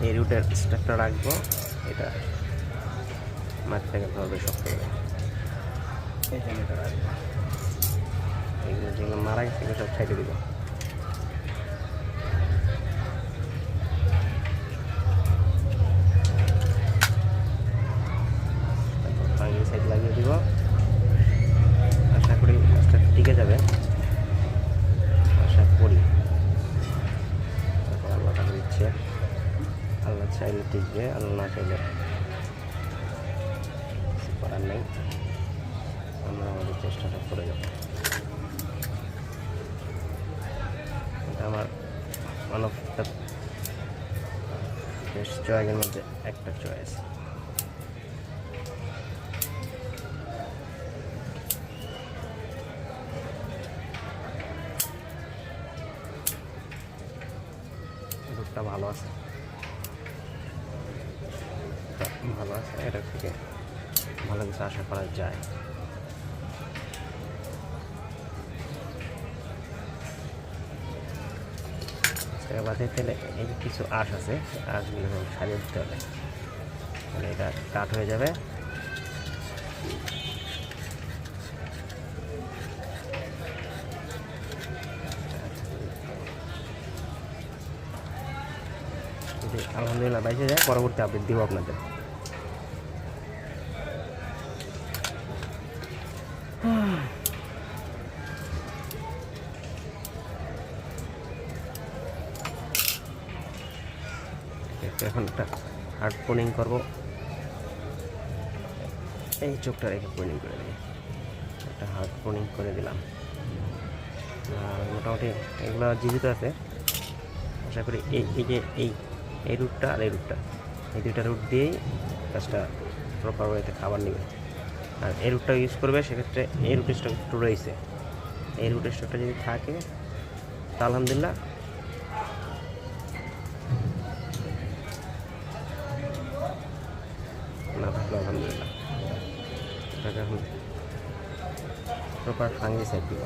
এই রুটের স্ট্রাকটা রাখবো, এটা মাটি থেকে ধরবে শক্ত করে, এখানে এটা রাখবো। এইগুলো যেগুলো মারা গেছে এগুলো সব সাইডে দিব। সাইড লাগিয়ে দিব, আশা করি গাছটা টিকে যাবে, আশা করি। আল্লাহ তাকে দিচ্ছে, আল্লাহ চাইলে টিকবে, আল্লাহ না চাইলে কিছু করার নেই, আমরা আমাদের চেষ্টাটা করে যাব। এটা আমার ওয়ান অফ দ্য বেস্ট চয়েসের মধ্যে একটা চয়েস। রুটটা ভালো আছে, ভালো আছে, এটা থেকে ভালো কিছু আশা করা যায়। বাদে তেলে এই কিছু আঁশ আছে, আঁশগুলো সারিয়ে দিতে হবে, মানে এটা কাট হয়ে যাবে। আলহামদুলিল্লাহ বাইসে যায়, পরবর্তী আপডেট দিব আপনাদের। এখন একটা হার্ড পোনিং করবো, এই চোখটা রেখে পোনিং করে দিই, একটা হার্ড পোনিং করে দিলাম। মোটামুটি এগুলো জীবিত আছে, আশা করি এই যে এই রুটটা আর এই রুটটা, এই দুইটা রুট দিয়েই গাছটা প্রপার ওয়েতে খাবার নেবে। আর এই রুটটা ইউজ করবে, সেক্ষেত্রে এই রুটের স্টক একটু রয়েছে, এই রুটের স্টকটা যদি থাকে তা আলহামদুলিল্লাহ, না থাকলে আলহামদুলিল্লাহ এটাকে এখন প্রপার ফাঙ্গিসাইড দিব।